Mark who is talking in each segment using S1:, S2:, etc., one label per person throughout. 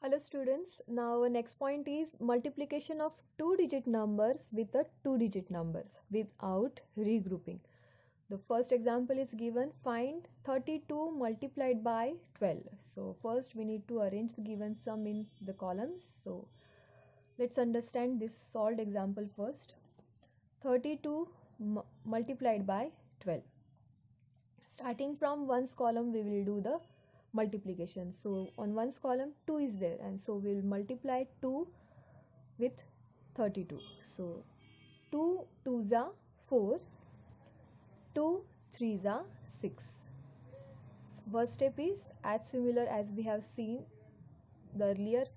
S1: Hello students, now our next point is multiplication of two-digit numbers with a two-digit numbers without regrouping. The first example is given, find 32 multiplied by 12. So first we need to arrange the given sum in the columns. So let's understand this solved example first. 32 multiplied by 12. Starting from ones column we will do the multiplication. So on ones column 2 is there, and so we will multiply 2 with 32. So 2 2s are 4, 2 3s are 6. First step is as similar as we have seen the earlier.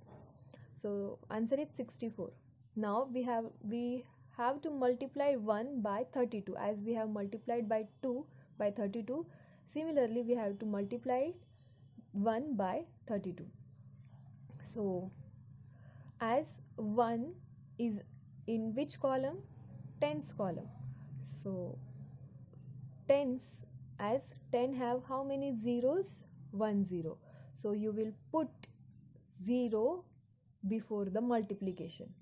S1: So answer is 64. Now we have to multiply 1 by 32 as we have multiplied by 2 by 32. Similarly we have to multiply 1 by 32. So as 1 is in which column? Tens column. So tens, as 10 have how many zeros? 1 0. So you will put 0 before the multiplication.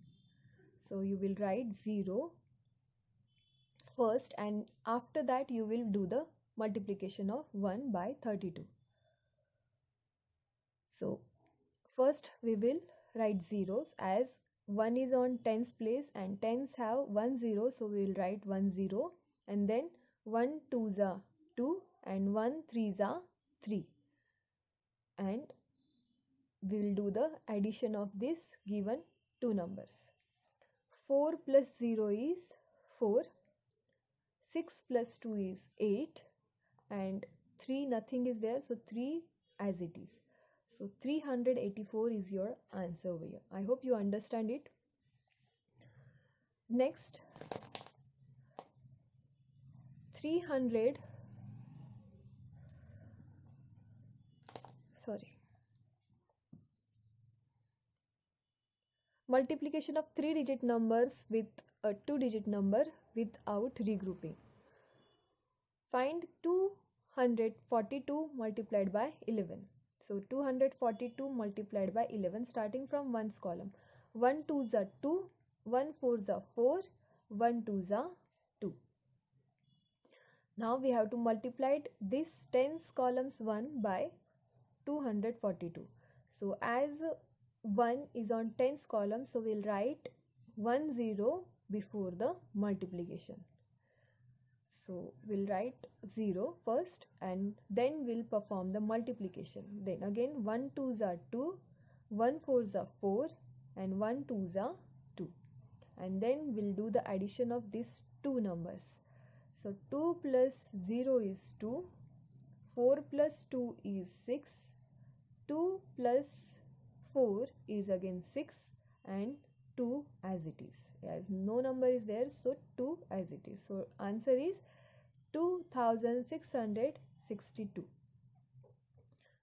S1: So you will write 0 first, and after that you will do the multiplication of 1 by 32. So first we will write zeros as 1 is on tens place and tens have 1 0, so we will write 1 0, and then 1 2s are 2 and 1 3s are 3, and we will do the addition of this given two numbers. 4 plus 0 is 4, 6 plus 2 is 8, and 3 nothing is there, so 3 as it is. So 384 is your answer over here. I hope you understand it. Next, multiplication of three-digit numbers with a two-digit number without regrouping. Find 242 multiplied by 11. So 242 multiplied by 11, starting from ones column. 1 2s are 2, 1 4s are 4, 1 2s are 2. Now we have to multiply this tens columns 1 by 242. So as 1 is on tens column, so we'll write 1 0 before the multiplication. So we'll write 0 first and then we'll perform the multiplication. Then again 1 2s are 2, 1 4s are 4 and 1 2s are 2. And then we'll do the addition of these two numbers. So 2 plus 0 is 2, 4 plus 2 is 6, 2 plus 4 is again 6, and 2 as it is. As no number is there, so 2 as it is. So answer is 2662.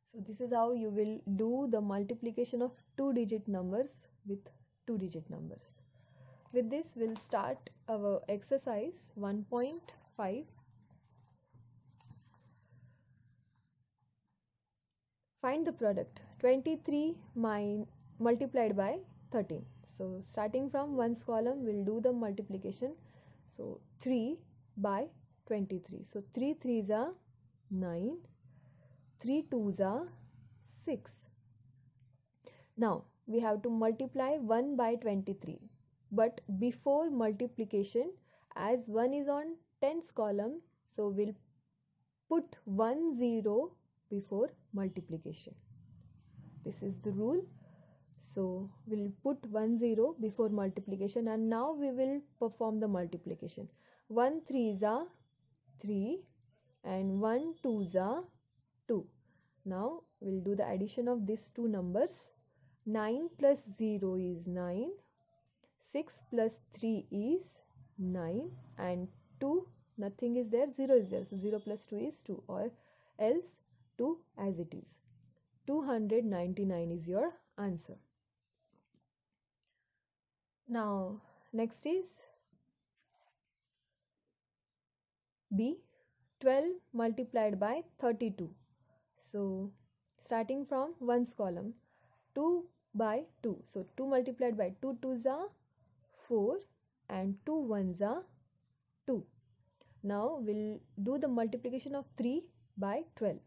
S1: So this is how you will do the multiplication of two-digit numbers with two-digit numbers. With this, we'll start our exercise 1.5. Find the product 23 multiplied by 13. So starting from ones column, we'll do the multiplication. So 3 by 23. So 3 3s are 9, 3 2s are 6. Now we have to multiply 1 by 23. But before multiplication, as 1 is on tens column, so we'll put 1 0 before multiplication. This is the rule. So we'll put 1 0 before multiplication, and now we will perform the multiplication. 1 3s are 3 and 1 2s are 2. Now we'll do the addition of these two numbers. 9 plus 0 is 9, 6 plus 3 is 9, and 2 nothing is there, 0 is there, so 0 plus 2 is 2, or else 2 as it is. 299 is your answer. Now next is B, 12 multiplied by 32. So starting from ones column, 2 by 2. So 2 multiplied by 2 2s are 4 and 2 1s are 2. Now we'll do the multiplication of 3 by 12.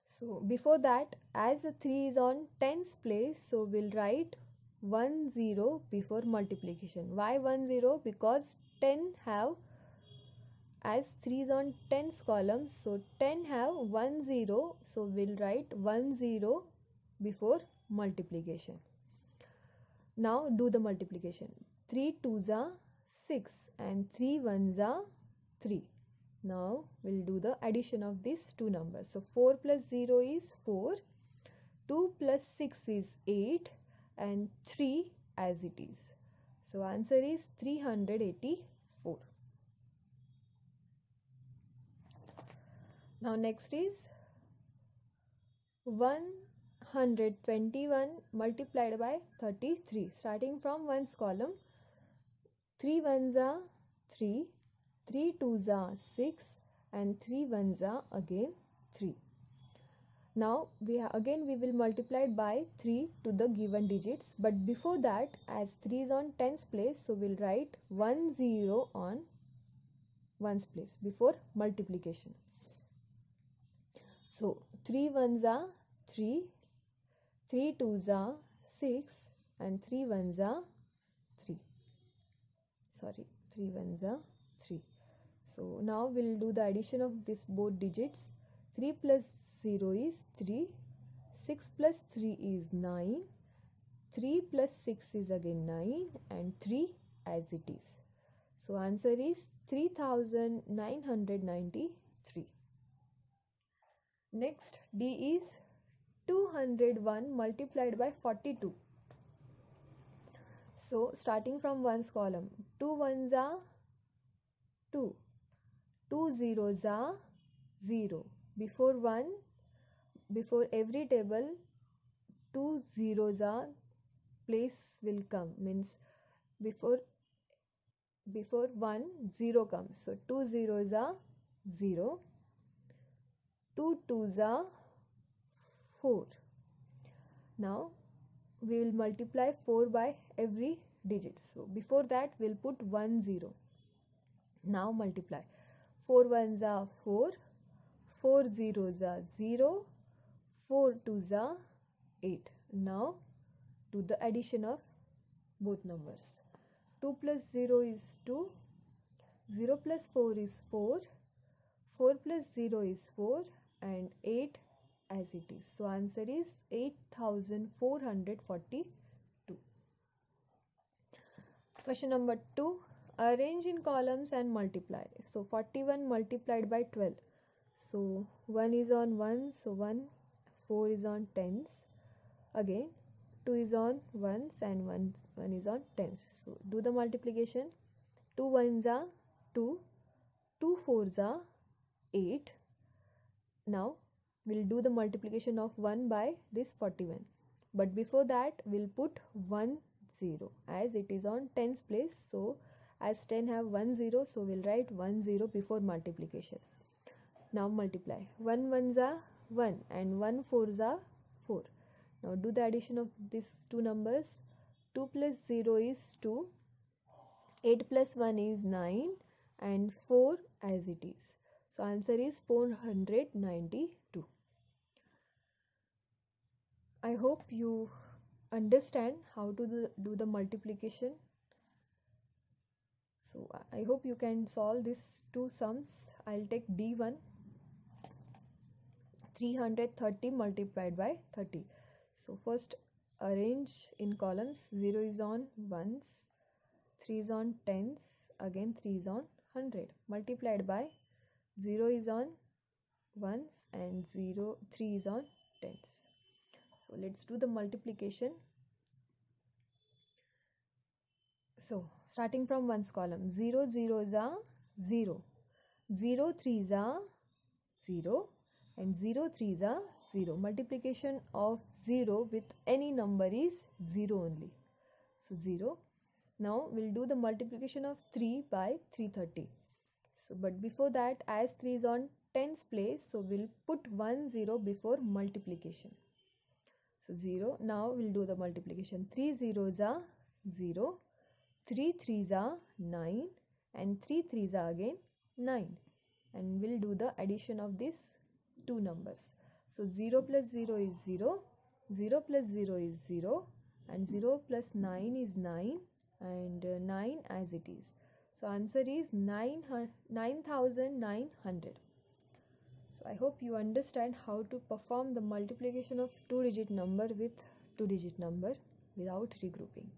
S1: So before that, as the 3 is on tens place, so we'll write 1 0 before multiplication. Why 1 0? Because 10 have, as 3 is on tens column, so 10 have 1 0, so we'll write 1 0 before multiplication. Now do the multiplication. 3 2s are 6 and 3 1s are 3. Now we'll do the addition of these two numbers. So 4 plus 0 is 4, 2 plus 6 is 8 and 3 as it is. So answer is 384. Now next is 121 multiplied by 33. Starting from ones column, 3 1s are 3, 3 2s are 6 and 3 1s are again 3. Now we will multiply it by 3 to the given digits, but before that, as 3 is on tens place, so we'll write 1 0 on ones place before multiplication. So 3 1s are 3, 3 2s are 6 and 3 1s are 3. 3 1s are 3. So now we'll do the addition of this both digits. 3 plus 0 is 3, 6 plus 3 is 9, 3 plus 6 is again 9 and 3 as it is. So answer is 3993. Next, D is 201 multiplied by 42. So starting from ones column, 2 1s are 2, 2 zeros are 0. Before every table, 2 zeros are place will come, means before 1 0 comes. So 2 zeros are 0, 2 2s are 4. Now we will multiply 4 by every digit. So before that we'll put 1 0. Now multiply. 4 1s are 4, 4 zeros are 0, 4 2s are 8. Now do the addition of both numbers. 2 plus 0 is 2, 0 plus 4 is 4, 4 plus 0 is 4 and 8 as it is. So answer is 8442. Question number 2. Arrange in columns and multiply. So 41 multiplied by 12. So 1 is on 1, so 1, 4 is on tens. Again 2 is on ones and 1 is on tens. So do the multiplication. 2 1s are 2, 2 4s are 8. Now we'll do the multiplication of 1 by this 41. But before that we'll put 1 0 as it is on tens place. So as 10 have 1 0, so we'll write 1 0 before multiplication. Now multiply. 1 1s are 1 and 1 4s are 4. Now do the addition of these two numbers. 2 plus 0 is 2, 8 plus 1 is 9 and 4 as it is. So answer is 492. I hope you understand how to do the multiplication. So I hope you can solve these two sums. I'll take D1. 330 multiplied by 30. So first arrange in columns. 0 is on ones, 3 is on tens, again 3 is on 100 multiplied by 0 is on ones and 3 is on tens. So let's do the multiplication. So starting from ones column, 0 zeros are 0, 0 3s are 0 and 0 3s are 0. Multiplication of 0 with any number is 0 only. So 0. Now we'll do the multiplication of 3 by 330. So but before that, as 3 is on tens place, so we'll put 1 0 before multiplication. So 0. Now we'll do the multiplication. 3 zeros are 0, 3 threes are 9, and 3 threes are again 9. And we'll do the addition of these two numbers. So 0 plus 0 is 0, 0 plus 0 is 0, and 0 plus 9 is 9, and 9 as it is. So answer is 9,900. So I hope you understand how to perform the multiplication of two-digit number with two-digit number without regrouping.